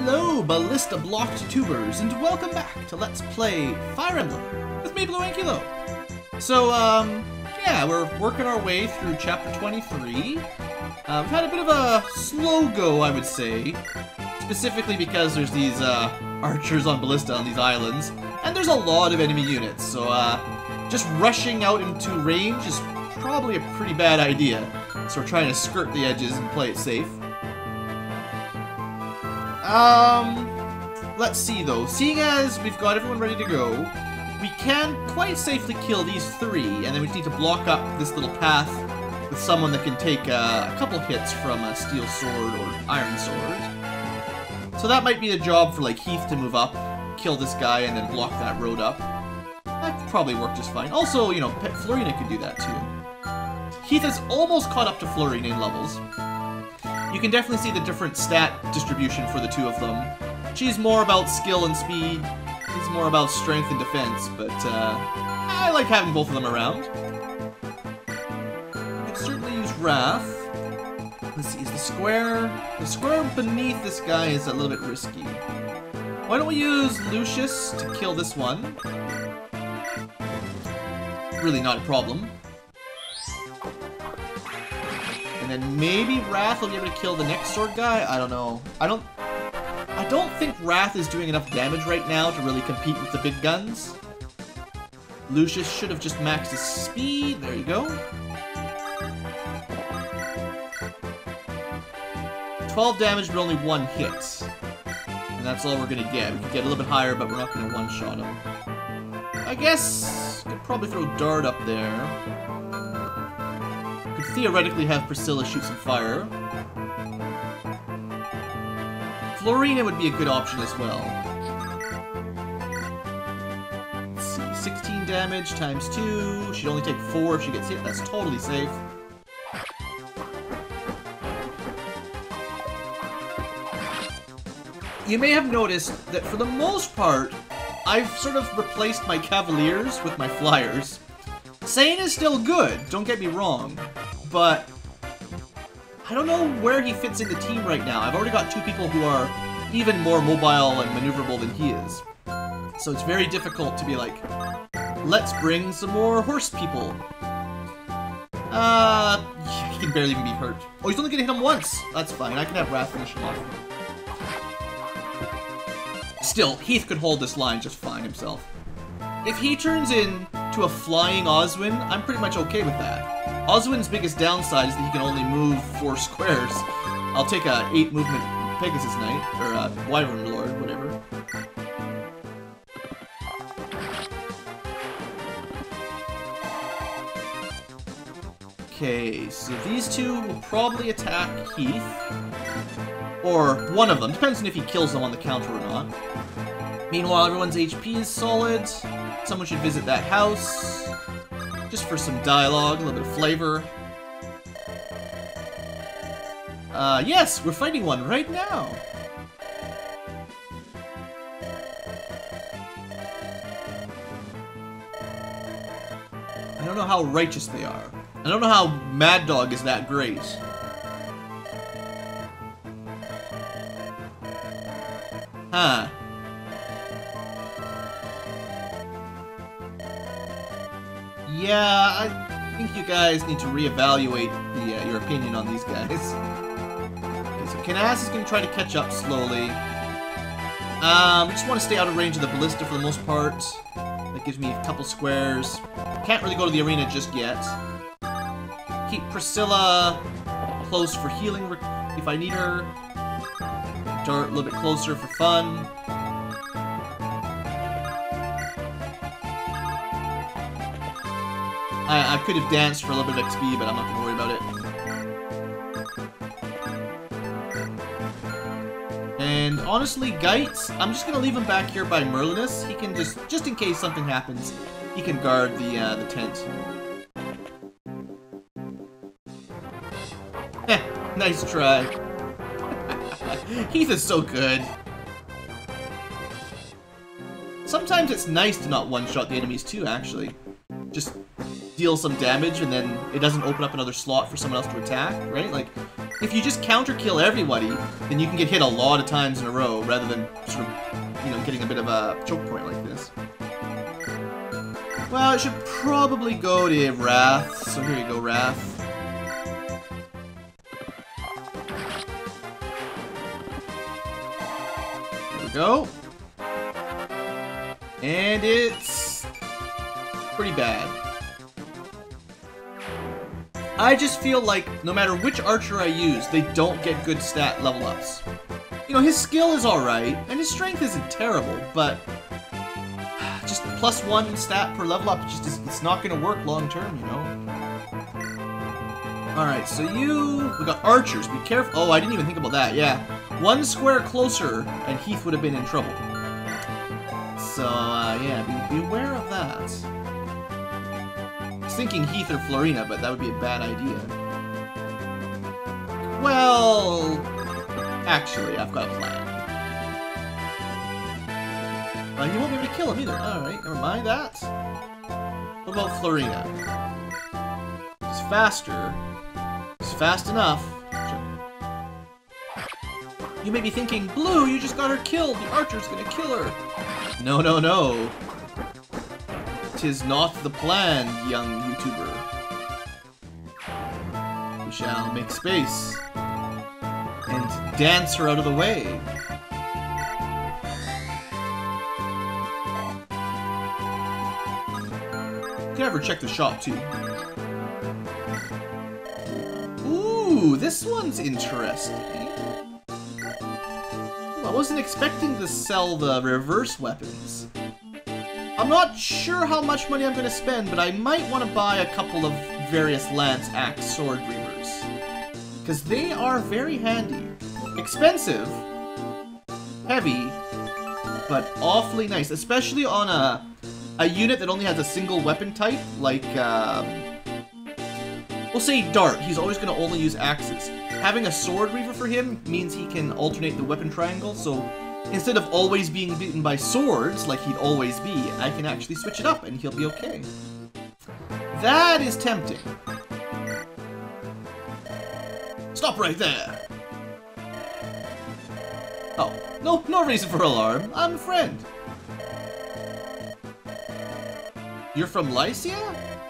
Hello, ballista blocked tubers, and welcome back to Let's Play Fire Emblem with me, BlueAnkylo. So, yeah, we're working our way through Chapter 23. We've had a bit of a slow go, I would say, specifically because there's these archers on ballista on these islands, and there's a lot of enemy units, so just rushing out into range is probably a pretty bad idea. So we're trying to skirt the edges and play it safe. Let's see though. Seeing as we've got everyone ready to go, we can quite safely kill these three, and then we just need to block up this little path with someone that can take a couple hits from a steel sword or iron sword. So that might be a job for like Heath to move up, kill this guy, and then block that road up. That could probably work just fine. Also, you know, Florina could do that too. Heath is almost caught up to Florina in levels. You can definitely see the different stat distribution for the two of them. She's more about skill and speed, he's more about strength and defense, but I like having both of them around. You can certainly use Wrath. Let's see, is the square beneath this guy is a little bit risky. Why don't we use Lucius to kill this one? Really not a problem. And then maybe Wrath will be able to kill the next sword guy? I don't know. I don't think Wrath is doing enough damage right now to really compete with the big guns. Lucius should have just maxed his speed. There you go. 12 damage, but only one hit. And that's all we're gonna get. We could get a little bit higher, but we're not gonna one-shot him. I guess I could probably throw Dart up there. Could theoretically have Priscilla shoot some fire. Florina would be a good option as well. Let's see, 16 damage times 2. She'd only take 4 if she gets hit. That's totally safe. You may have noticed that for the most part, I've sort of replaced my Cavaliers with my Flyers. Sane is still good, don't get me wrong, but I don't know where he fits in the team right now. I've already got two people who are even more mobile and maneuverable than he is. So it's very difficult to be like, let's bring some more horse people. He can barely even be hurt. Oh, he's only gonna hit him once. That's fine, I can have Wrath finish him off. Still, Heath could hold this line just fine himself. If he turns into a flying Oswin, I'm pretty much okay with that. Oswin's biggest downside is that he can only move 4 squares. I'll take a 8 movement Pegasus Knight, or Wyvern Lord, whatever. Okay, so these two will probably attack Heath. Or one of them, depends on if he kills them on the counter or not. Meanwhile, everyone's HP is solid. Someone should visit that house, just for some dialogue, a little bit of flavor. Yes, we're fighting one right now. I don't know how righteous they are. I don't know how Mad Dog is that great. Huh. Yeah, I think you guys need to reevaluate your opinion on these guys. Okay, so Canas is going to try to catch up slowly. We just want to stay out of range of the ballista for the most part. That gives me a couple squares. Can't really go to the arena just yet. Keep Priscilla close for healing if I need her. Dart a little bit closer for fun. I could have danced for a little bit of XP, but I'm not going to worry about it. And honestly, Geitz, I'm just going to leave him back here by Merlinus. He can just in case something happens, he can guard the tent. Nice try. Heath is so good. Sometimes it's nice to not one-shot the enemies too, actually. Just deal some damage and then it doesn't open up another slot for someone else to attack, right? Like, if you just counter kill everybody, then you can get hit a lot of times in a row rather than sort of, you know, getting a bit of a choke point like this. Well, it should probably go to Wrath, so here you go, Wrath. There we go. And it's pretty bad. I just feel like no matter which archer I use, they don't get good stat level ups. You know, his skill is alright, and his strength isn't terrible, but just +1 stat per level up, it's not going to work long term, you know? Alright, so we got archers, be careful. Oh, I didn't even think about that, yeah. One square closer, and Heath would have been in trouble. So, yeah, beware of that. I was thinking Heath or Florina, but that would be a bad idea. Well, actually, I've got a plan. He won't be able to kill him either. Alright, never mind that. What about Florina? She's faster. She's fast enough. You may be thinking, Blue, you just got her killed. The archer's gonna kill her. No, no, no. 'Tis not the plan, young YouTuber. We shall make space and dance her out of the way. You can have her check the shop too. Ooh, this one's interesting. Ooh, I wasn't expecting to sell the reverse weapons. I'm not sure how much money I'm going to spend, but I might want to buy a couple of various lance, axe, sword reavers. Because they are very handy. Expensive, heavy, but awfully nice. Especially on a unit that only has a single weapon type, like, we'll say Dart. He's always going to only use axes. Having a sword reaver for him means he can alternate the weapon triangle, so instead of always being beaten by swords, like he'd always be, I can actually switch it up and he'll be okay. That is tempting. Stop right there! Oh, no reason for alarm. I'm a friend. You're from Lycia?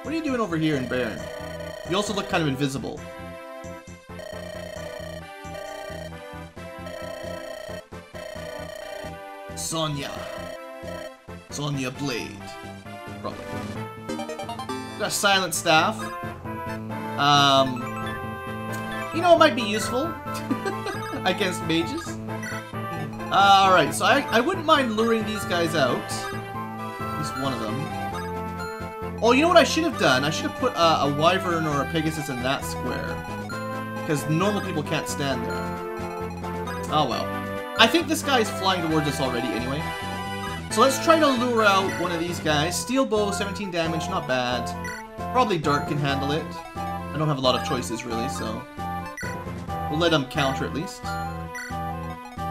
What are you doing over here in Bairn? You also look kind of invisible. Sonya Blade. Probably. Got a silent staff. You know, it might be useful against mages. Alright, so I wouldn't mind luring these guys out. At least one of them. Oh, you know what I should have done? I should have put a Wyvern or a Pegasus in that square. Because normal people can't stand there. Oh well. I think this guy is flying towards us already anyway. So let's try to lure out one of these guys. Steel bow, 17 damage, not bad. Probably Dart can handle it. I don't have a lot of choices really, so we'll let him counter at least.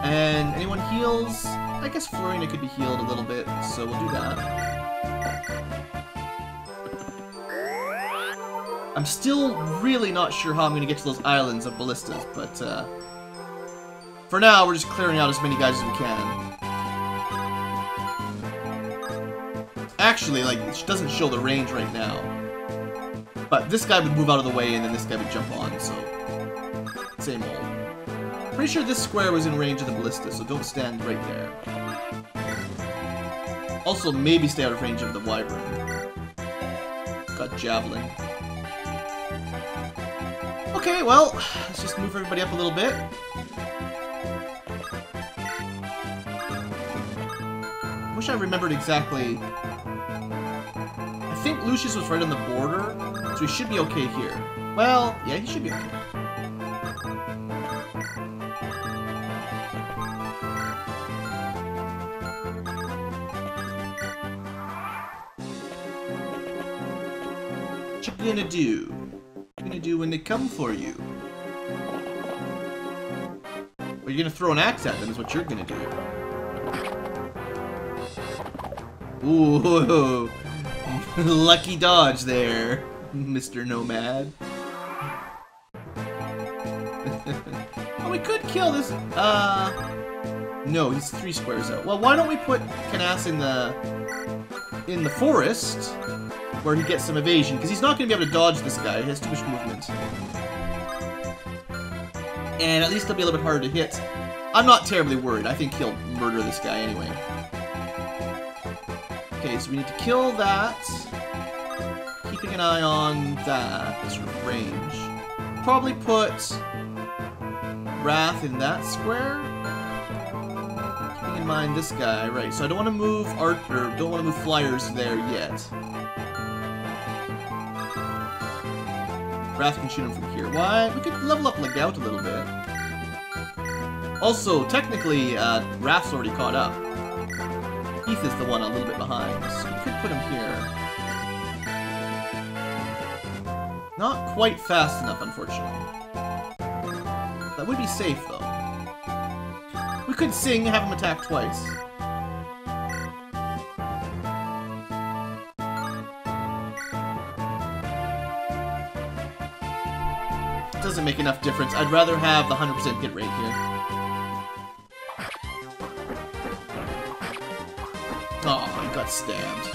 And anyone heals? I guess Florina could be healed a little bit, so we'll do that. I'm still really not sure how I'm going to get to those islands of ballistas, but for now we're just clearing out as many guys as we can. Actually, like, it doesn't show the range right now. But this guy would move out of the way and then this guy would jump on, so same old. Pretty sure this square was in range of the ballista, so don't stand right there. Also, maybe stay out of range of the Wyvern. Got Javelin. Okay, well, let's just move everybody up a little bit. Wish I remembered exactly. I think Lucius was right on the border, so he should be okay here. Well, yeah, he should be okay. What you gonna do? What you gonna do when they come for you? Well, you're gonna throw an axe at them is what you're gonna do. Ooh, lucky dodge there, Mr. Nomad. we could kill this. No, he's 3 squares out. Well, why don't we put Canas in the forest, where he gets some evasion, because he's not going to be able to dodge this guy. He has too much movement. And at least he'll be a little bit harder to hit. I'm not terribly worried. I think he'll murder this guy anyway. Okay, so we need to kill that. Keeping an eye on that sort of range. Probably put Wrath in that square. Keeping in mind this guy, right? So I don't want to move don't want to move flyers there yet. Wrath can shoot him from here. Why? We could level up Legout a little bit. Also, technically, Wrath's already caught up. Heath is the one a little bit behind, so we could put him here. Not quite fast enough, unfortunately. That would be safe, though. We could sing, have him attack twice. Doesn't make enough difference. I'd rather have the 100% hit rate here. Oh, he got stabbed.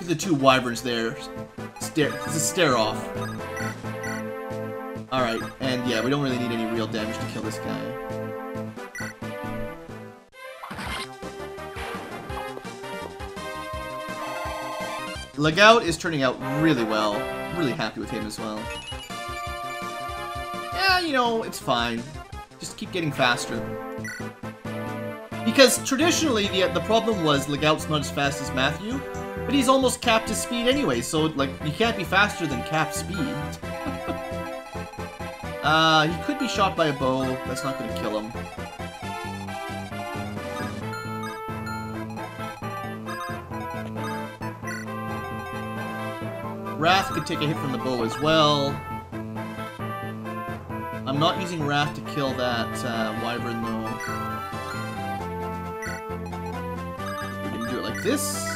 The 2 wyverns there. This is stare off. Alright, and yeah, we don't really need any real damage to kill this guy. Legout is turning out really well. Really happy with him as well. Yeah, you know, it's fine. Just keep getting faster. Because traditionally, the problem was Legout's not as fast as Matthew, but he's almost capped his speed anyway, so, like, you can't be faster than capped speed. He could be shot by a bow. That's not going to kill him. Wrath could take a hit from the bow as well. I'm not using Wrath to kill that wyvern, though. We're going to do it like this.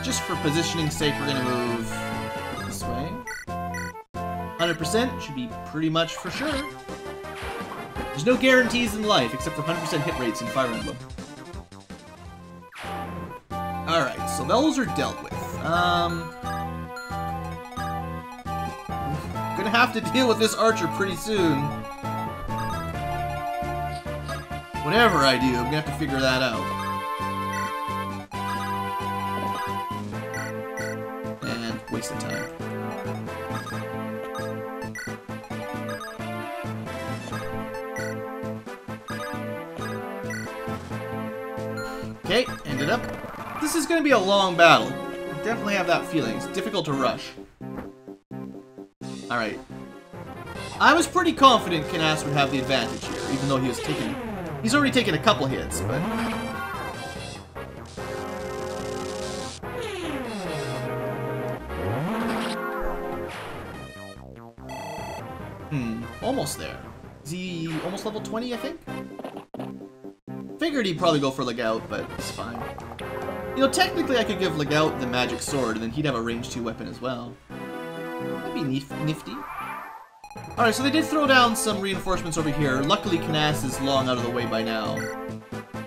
Just for positioning's sake, we're going to move this way. 100% should be pretty much for sure. There's no guarantees in life except for 100% hit rates in Fire Emblem. Alright, so those are dealt with. Gonna have to deal with this archer pretty soon. Whatever I do, I'm gonna have to figure that out. And waste of time. Okay, ended up. This is going to be a long battle. I definitely have that feeling. It's difficult to rush. Alright. I was pretty confident Canas would have the advantage here, even though he's already taken a couple hits, but... almost there. Is he almost level 20, I think? Figured he'd probably go for Legout, but it's fine. You know, technically I could give Legout the magic sword, and then he'd have a range 2 weapon as well. That'd be nifty. Alright, so they did throw down some reinforcements over here. Luckily, Canas is long out of the way by now.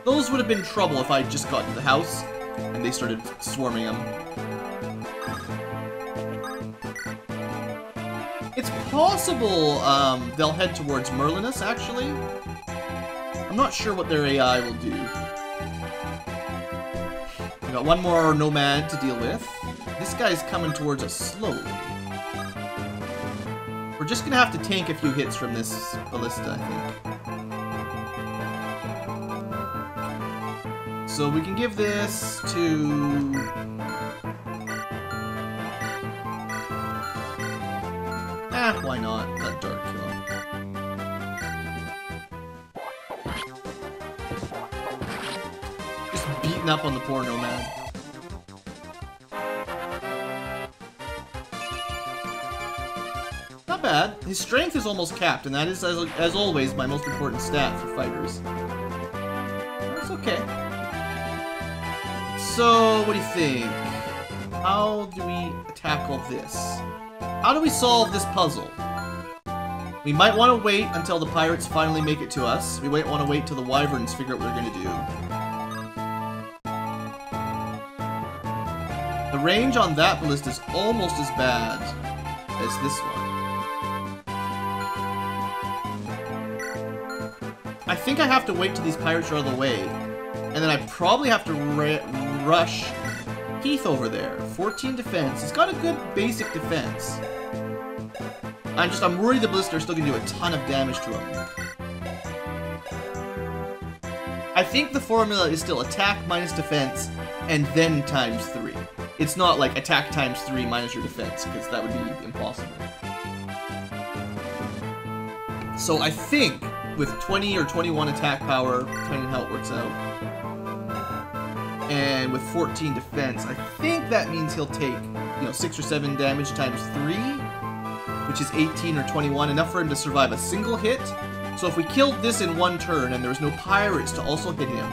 Those would have been trouble if I just got to the house, and they started swarming him. It's possible they'll head towards Merlinus, actually. I'm not sure what their AI will do. We got one more nomad to deal with. This guy's coming towards us slowly. We're just gonna have to tank a few hits from this ballista, I think. So we can give this to... why not? Let Dart kill him. Just beating up on the poor nomad. Not bad. His strength is almost capped, and that is, as always, my most important stat for fighters. That's okay. So, what do you think? How do we tackle this? How do we solve this puzzle? We might want to wait until the pirates finally make it to us. We might want to wait till the wyverns figure out what they're going to do. The range on that ballista is almost as bad as this one. I think I have to wait till these pirates are out of the way. And then I probably have to rush Heath over there. 14 defense. He's got a good basic defense. I'm worried the ballista are still going to do a ton of damage to him. I think the formula is still attack minus defense and then times 3. It's not like attack times 3 minus your defense, because that would be impossible. So I think with 20 or 21 attack power, depending on how it works out, and with 14 defense, I think that means he'll take, 6 or 7 damage times 3, which is 18 or 21, enough for him to survive a single hit. So if we killed this in one turn and there was no pirates to also hit him,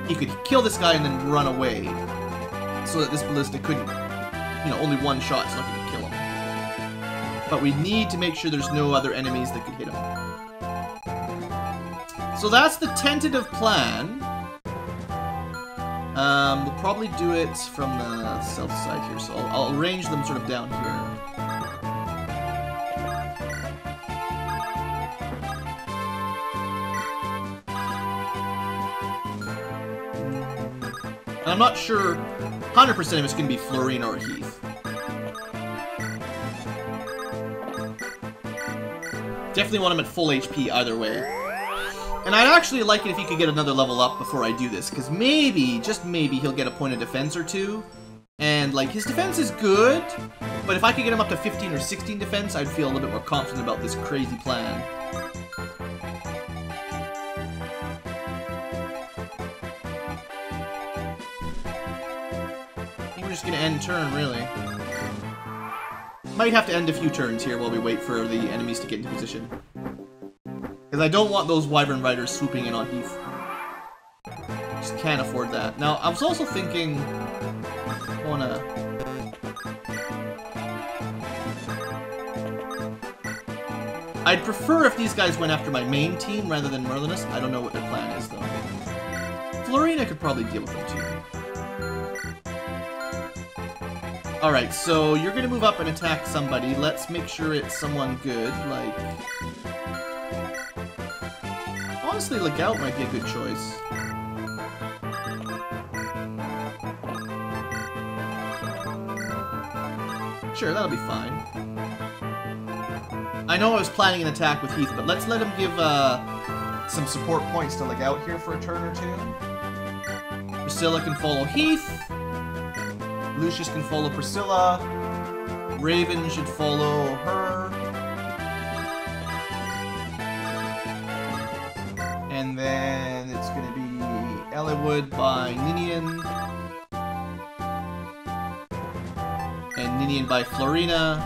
he could kill this guy and then run away, so that this ballista couldn't, only one shot's not going to kill him. But we need to make sure there's no other enemies that could hit him. So that's the tentative plan. We'll probably do it from the south side here, so I'll arrange them sort of down here. And I'm not sure 100% if it's going to be Florina or Heath. Definitely want him at full HP either way. And I'd actually like it if he could get another level up before I do this, because maybe, just maybe, he'll get a point of defense or 2. And, his defense is good, but if I could get him up to 15 or 16 defense, I'd feel a little bit more confident about this crazy plan. Just gonna end turn, really. Might have to end a few turns here while we wait for the enemies to get into position. Because I don't want those wyvern riders swooping in on Heath. Just can't afford that. Now, I was also thinking... I'd prefer if these guys went after my main team rather than Merlinus. I don't know what their plan is, though. Florina could probably deal with them, too. Alright, so you're gonna move up and attack somebody. Let's make sure it's someone good, like... Honestly, Lookout might be a good choice. Sure, that'll be fine. I know I was planning an attack with Heath, but let's let him give some support points to Lookout here for a turn or 2. Priscilla can follow Heath. Lucius can follow Priscilla. Raven should follow her. And then it's going to be Eliwood by Ninian. And Ninian by Florina.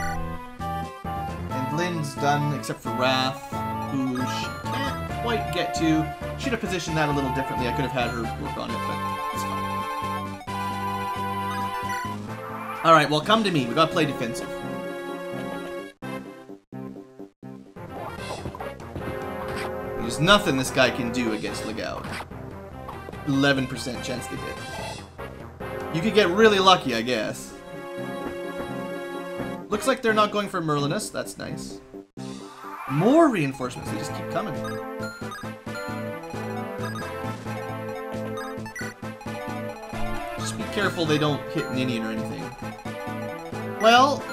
And Lynn's done except for Wrath, who she can't quite get to. Should have positioned that a little differently. I could have had her work on it, but it's fine. Alright, well, come to me. We gotta play defensive. There's nothing this guy can do against Lookout. 11% chance to hit. You could get really lucky, I guess. Looks like they're not going for Merlinus. That's nice. More reinforcements. They just keep coming. Just be careful they don't hit Ninian or anything. Well,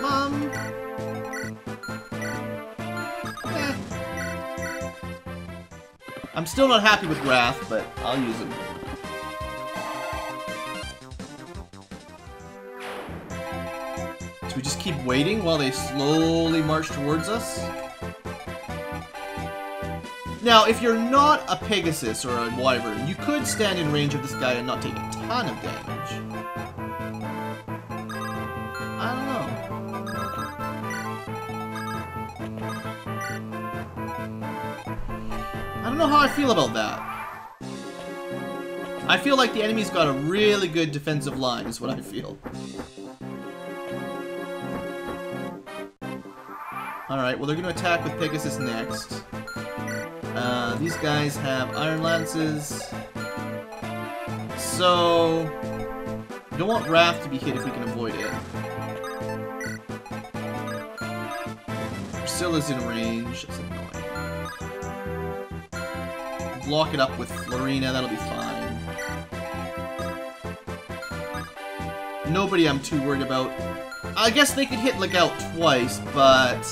I'm still not happy with Wrath, but I'll use him. So we just keep waiting while they slowly march towards us? Now, if you're not a Pegasus or a Wyvern, you could stand in range of this guy and not take a ton of damage. I don't know. I don't know how I feel about that. I feel like the enemy's got a really good defensive line, is what I feel. Alright, well they're going to attack with Pegasus next. These guys have Iron Lances. So... we don't want Wrath to be hit if we can avoid it. Priscilla's in range. That's annoying. Block it up with Florina, that'll be fine. Nobody I'm too worried about. I guess they could hit Legout twice, but...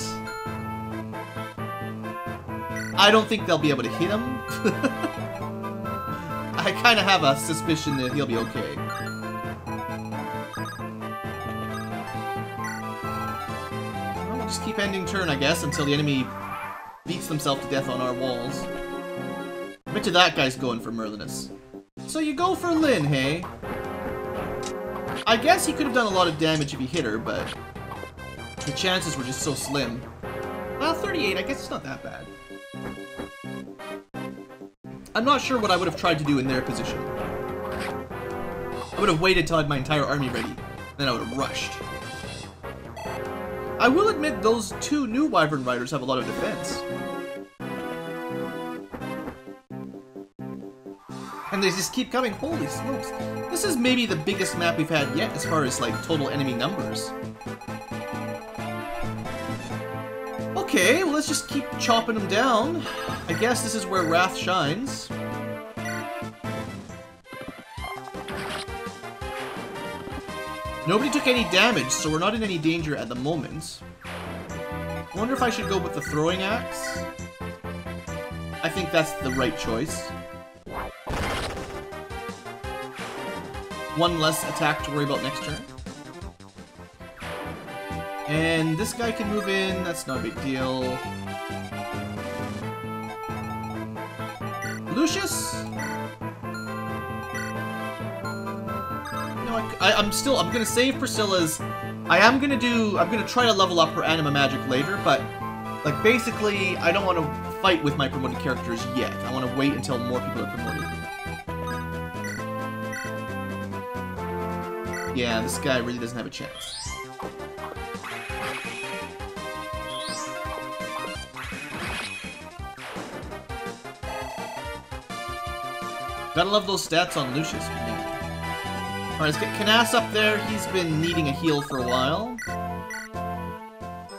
I don't think they'll be able to hit him. I kind of have a suspicion that he'll be okay. Well, we'll just keep ending turn, I guess, until the enemy beats themselves to death on our walls. I bet you that guy's going for Merlinus. So you go for Lyn, hey? I guess he could have done a lot of damage if he hit her, but the chances were just so slim. Well, 38, I guess it's not that bad. I'm not sure what I would have tried to do in their position. I would have waited till I had my entire army ready, then I would have rushed. I will admit those two new Wyvern riders have a lot of defense. And they just keep coming, holy smokes. This is maybe the biggest map we've had yet as far as like total enemy numbers. Okay, well let's just keep chopping them down. I guess this is where Wrath shines. Nobody took any damage, so we're not in any danger at the moment. I wonder if I should go with the throwing axe. I think that's the right choice. One less attack to worry about next turn. And this guy can move in, that's not a big deal. Lucius? No, I'm gonna save Priscilla's. I'm gonna try to level up her anima magic later, but like basically I don't want to fight with my promoted characters yet. I want to wait until more people are promoted. Yeah, this guy really doesn't have a chance. Gotta love those stats on Lucius. Alright, let's get Canas up there. He's been needing a heal for a while.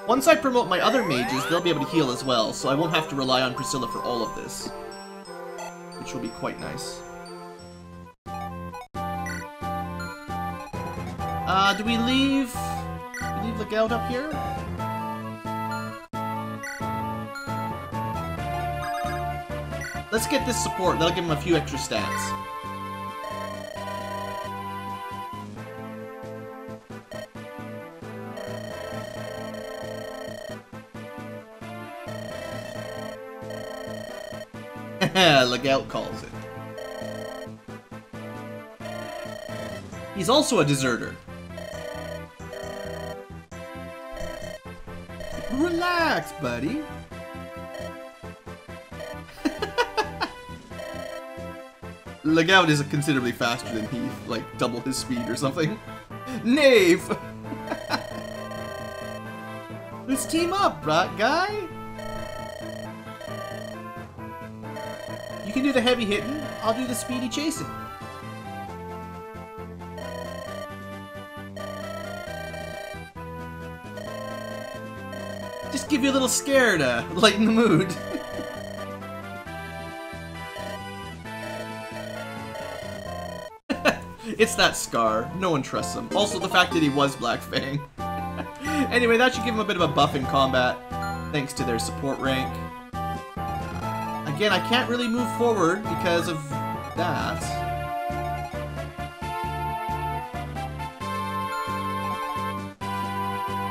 Once I promote my other mages, they'll be able to heal as well, so I won't have to rely on Priscilla for all of this. Which will be quite nice. Do we leave Legout up here? Let's get this support. That'll give him a few extra stats. Legout calls it. He's also a deserter. Relax, buddy. Legout is considerably faster than Heath, like double his speed or something. Knave! Let's team up, right, guy? You can do the heavy hitting, I'll do the speedy chasing. Just give you a little scare to lighten the mood. It's that Scar. No one trusts him. Also, the fact that he was Black Fang. Anyway, that should give him a bit of a buff in combat, thanks to their support rank. Again, I can't really move forward because of that.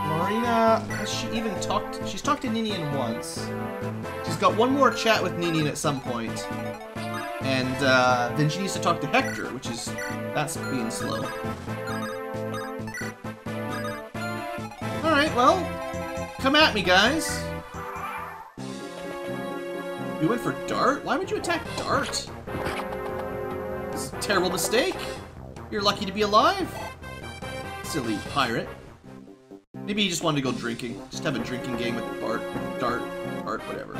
Marina, has she even talked? She's talked to Ninian once. She's got one more chat with Ninian at some point. And then she needs to talk to Hector, which is... that's being slow. Alright, well, come at me, guys. You went for Dart? Why would you attack Dart? It's a terrible mistake. You're lucky to be alive. Silly pirate. Maybe he just wanted to go drinking. Just have a drinking game with Bart, Dart, whatever.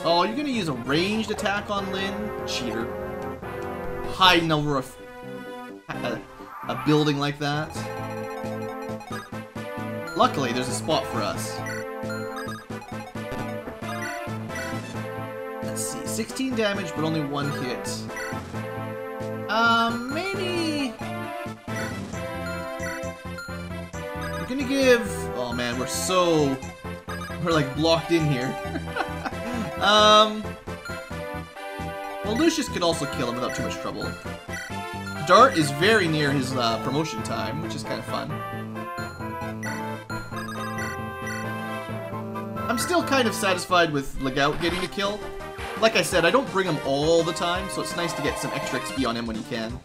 Oh, you're gonna use a ranged attack on Lynn? Cheater. Hiding over a building like that. Luckily, there's a spot for us. Let's see, 16 damage, but only 1 hit. Maybe... I'm gonna give... Oh man, we're like blocked in here. Well, Lucius could also kill him without too much trouble. Dart is very near his promotion time, which is kind of fun. I'm still kind of satisfied with Legout getting the kill. Like I said, I don't bring him all the time, so it's nice to get some extra XP on him when you can.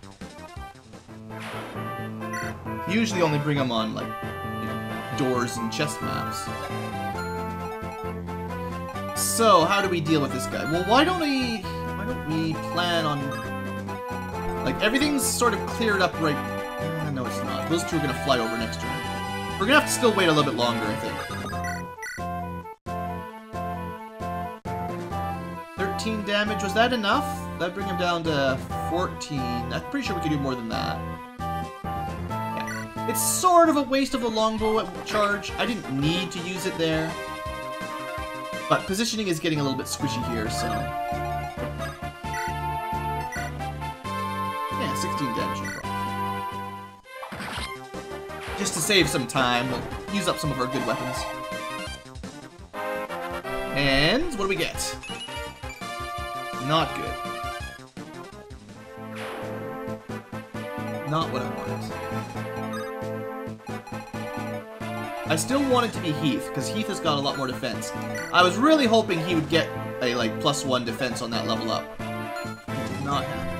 Usually only bring him on, like, you know, doors and chest maps. So, how do we deal with this guy? Well, why don't we plan on... Like, everything's sort of cleared up right... No, it's not. Those two are going to fly over next turn. We're going to have to still wait a little bit longer, I think. 13 damage. Was that enough? That'd bring him down to 14. I'm pretty sure we could do more than that. Yeah. It's sort of a waste of a longbow charge. I didn't need to use it there. But positioning is getting a little bit squishy here, so... Yeah, 16 damage no problem. Just to save some time, we'll use up some of our good weapons. And what do we get? Not good. Not what I wanted. I still want it to be Heath, because Heath has got a lot more defense. I was really hoping he would get a, like, +1 defense on that level up. Did not happen.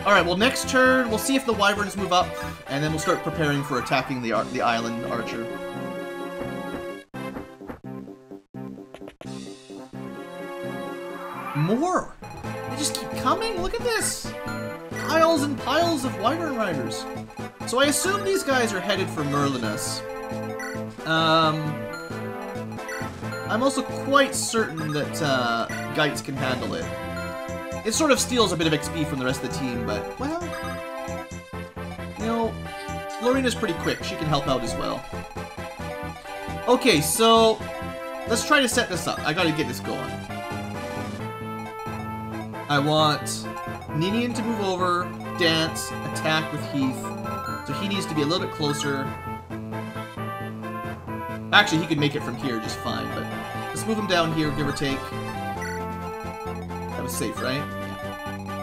Alright, well, next turn, we'll see if the Wyverns move up, and then we'll start preparing for attacking the island archer. More! They just keep coming? Look at this! Piles and piles of Wyvern Riders. So I assume these guys are headed for Merlinus. I'm also quite certain that Geitz can handle it. It sort of steals a bit of XP from the rest of the team, but, well... You know, Lorina's pretty quick. She can help out as well. Okay, so... Let's try to set this up. I gotta get this going. I want Ninian to move over, dance, attack with Heath. So he needs to be a little bit closer. Actually, he could make it from here just fine, but let's move him down here, give or take. That was safe, right?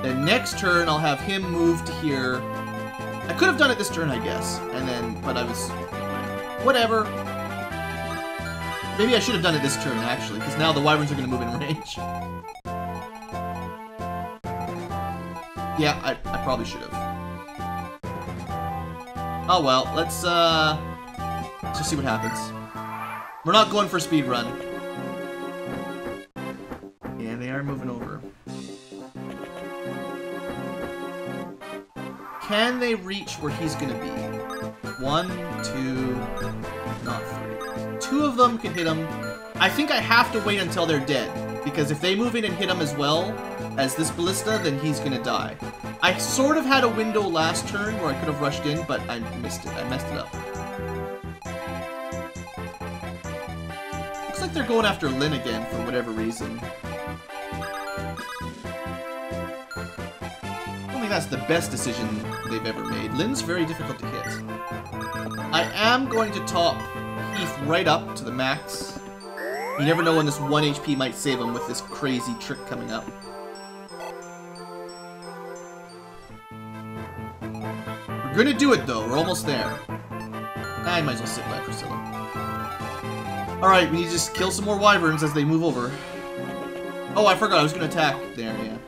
Then next turn, I'll have him move to here. I could have done it this turn, I guess. And then, but I was... Whatever. Maybe I should have done it this turn, actually, because now the Wyverns are going to move in range. Yeah, I probably should have. Oh well, let's just see what happens. We're not going for a speed run. Yeah, they are moving over. Can they reach where he's gonna be? 1, 2, not 3. 2 of them can hit him. I think I have to wait until they're dead, because if they move in and hit him as well as this ballista, then he's gonna die. I sort of had a window last turn where I could have rushed in, but I missed it. I messed it up. Looks like they're going after Lynn again for whatever reason. I don't think that's the best decision they've ever made. Lynn's very difficult to hit. I am going to top Heath right up to the max. You never know when this 1 HP might save him with this crazy trick coming up. We're gonna do it though, we're almost there. I might as well sit by Priscilla. Alright, we need to just kill some more Wyverns as they move over. Oh, I forgot, I was gonna attack there, yeah.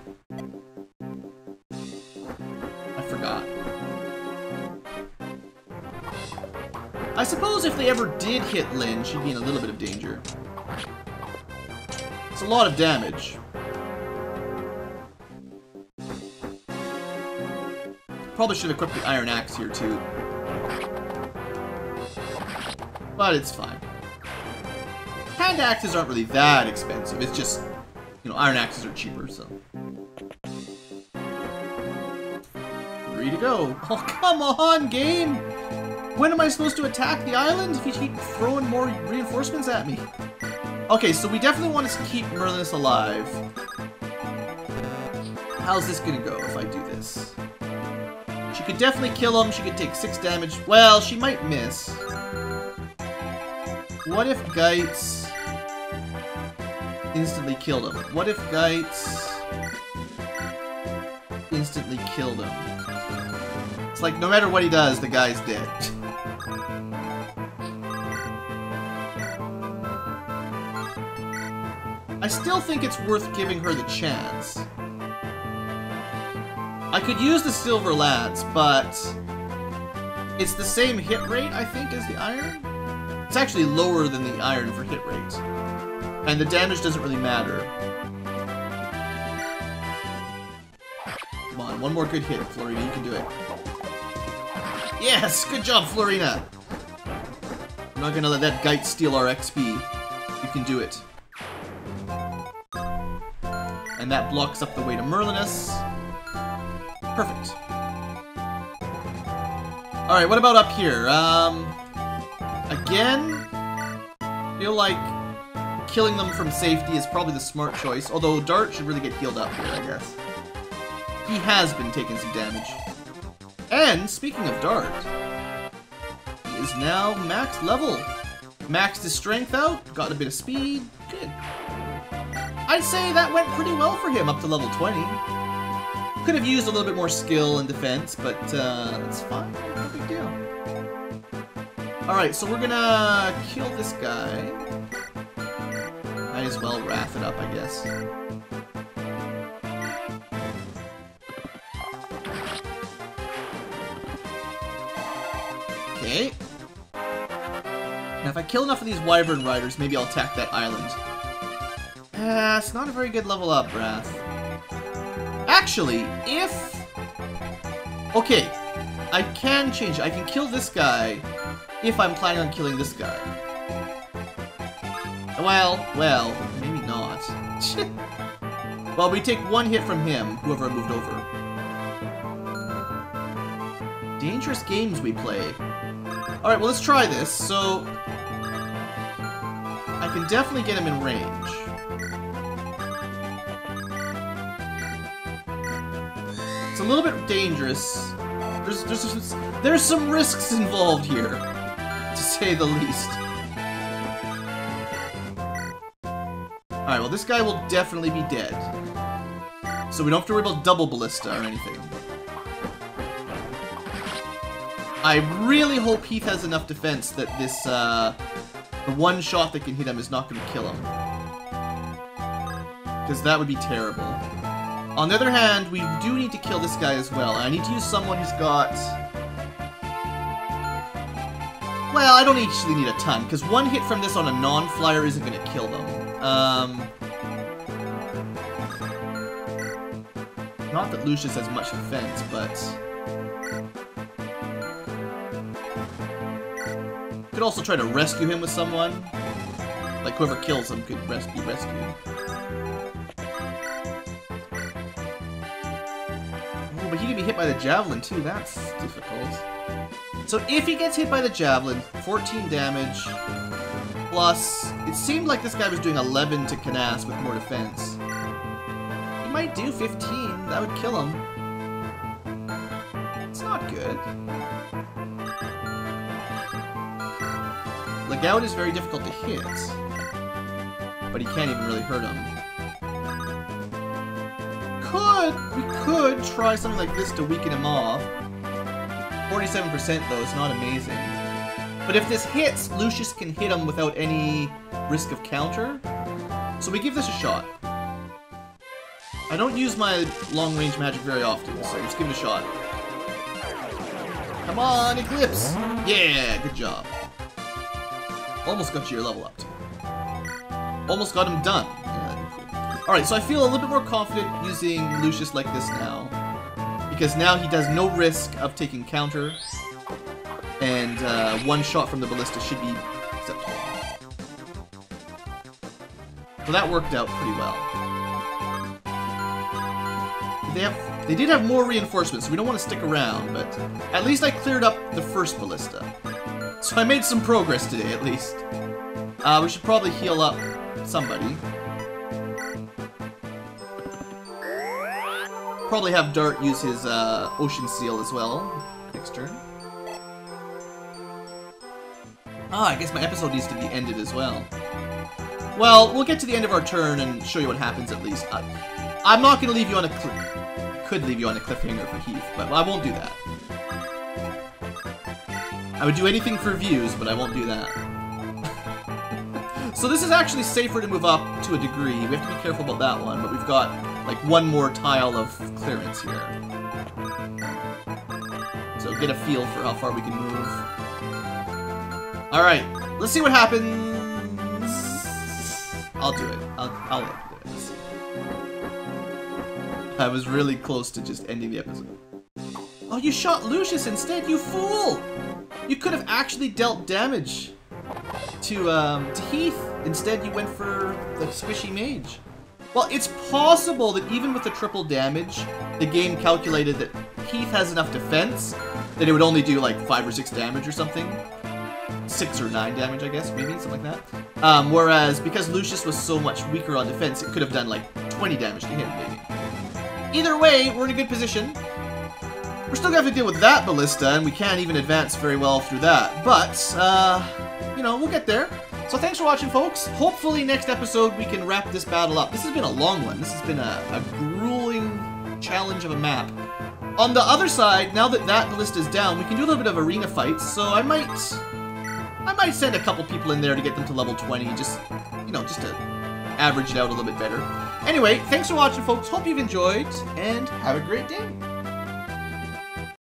I forgot. I suppose if they ever did hit Lynn, she'd be in a little bit of danger. It's a lot of damage. Probably should have equipped the Iron Axe here, too. But it's fine. Hand axes aren't really that expensive. It's just, you know, iron axes are cheaper, so. 3 to go. Oh, come on, game! When am I supposed to attack the island if you keep throwing more reinforcements at me? Okay, so we definitely want to keep Merlinus alive. How's this gonna go if I do this? She could definitely kill him. She could take 6 damage. Well, she might miss. What if Geitz instantly killed him? What if Geitz instantly killed him? It's like no matter what he does, the guy's dead. I still think it's worth giving her the chance. I could use the Silver Lance, but it's the same hit rate, I think, as the Iron. It's actually lower than the Iron for hit rate. And the damage doesn't really matter. Come on, one more good hit, Florina. You can do it. Yes! Good job, Florina! I'm not gonna let that Geitz steal our XP. You can do it. And that blocks up the way to Merlinus. Perfect. Alright, what about up here? Again, I feel like killing them from safety is probably the smart choice, although Dart should really get healed up here, I guess. He has been taking some damage. And, speaking of Dart, he is now max level. Maxed his strength out, got a bit of speed, good. I'd say that went pretty well for him up to level 20. Could have used a little bit more skill and defense, but it's fine, no big deal. Alright, so we're gonna kill this guy. Might as well wrath it up, I guess. Okay. Now if I kill enough of these Wyvern Riders, maybe I'll attack that island. It's not a very good level up, Wrath. Actually, if... Okay, I can change it. I can kill this guy if I'm planning on killing this guy. Well, maybe not. Well, we take 1 hit from him, whoever I moved over. Dangerous games we play. Alright, well, let's try this. So, I can definitely get him in range. It's a little bit dangerous. There's some risks involved here, to say the least. Alright, well, this guy will definitely be dead. So we don't have to worry about double ballista or anything. I really hope Heath has enough defense that this, the one shot that can hit him is not going to kill him. Because that would be terrible. On the other hand, we do need to kill this guy as well. I need to use someone who's got... Well, I don't actually need a ton, because 1 hit from this on a non-flyer isn't going to kill them. Not that Lucius has much defense, but... Could also try to rescue him with someone. Like, whoever kills him could be rescued. Oh, but he can be hit by the javelin, too. That's difficult. So if he gets hit by the javelin, 14 damage, plus... It seemed like this guy was doing 11 to Canas with more defense. He might do 15. That would kill him. It's not good. Lagout is very difficult to hit, but he can't even really hurt him. We could try something like this to weaken him off. 47% though, is not amazing. But if this hits, Lucius can hit him without any risk of counter. So we give this a shot. I don't use my long-range magic very often, so let's give it a shot. Come on, Eclipse! Yeah, good job. Almost got your level up, too. Almost got him done. Yeah, that'd be cool. Alright, so I feel a little bit more confident using Lucius like this now. because now he does no risk of taking counter, and one shot from the ballista should be acceptable. So that worked out pretty well. They did have more reinforcements, so we don't want to stick around, but at least I cleared up the first ballista. So I made some progress today, at least. We should probably heal up somebody. Probably have Dart use his Ocean Seal as well next turn. Ah, I guess my episode needs to be ended as well. Well, we'll get to the end of our turn and show you what happens at least. I'm not going to leave you on a could leave you on a cliffhanger for Heath, but I won't do that. I would do anything for views, but I won't do that. So this is actually safer to move up to a degree. We have to be careful about that one, but we've got like one more tile of clearance here. So get a feel for how far we can move. Alright, let's see what happens. I'll do it. I'll let you do it. Let's see. I was really close to just ending the episode. Oh, you shot Lucius instead, you fool! You could have actually dealt damage to Heath. Instead, you went for the squishy mage. Well, it's possible that even with the triple damage, the game calculated that Heath has enough defense that it would only do like 5 or 6 damage or something. 6 or 9 damage, I guess, maybe, something like that. Whereas, because Lucius was so much weaker on defense, it could have done like 20 damage to him, maybe. Either way, we're in a good position. We're still gonna have to deal with that ballista, and we can't even advance very well through that. But, you know, we'll get there. So thanks for watching, folks. Hopefully next episode we can wrap this battle up. This has been a long one. This has been a grueling challenge of a map. On the other side, now that that ballista is down, we can do a little bit of arena fights, so I might send a couple people in there to get them to level 20, just, you know, just to average it out a little bit better. Anyway, thanks for watching, folks. Hope you've enjoyed, and have a great day.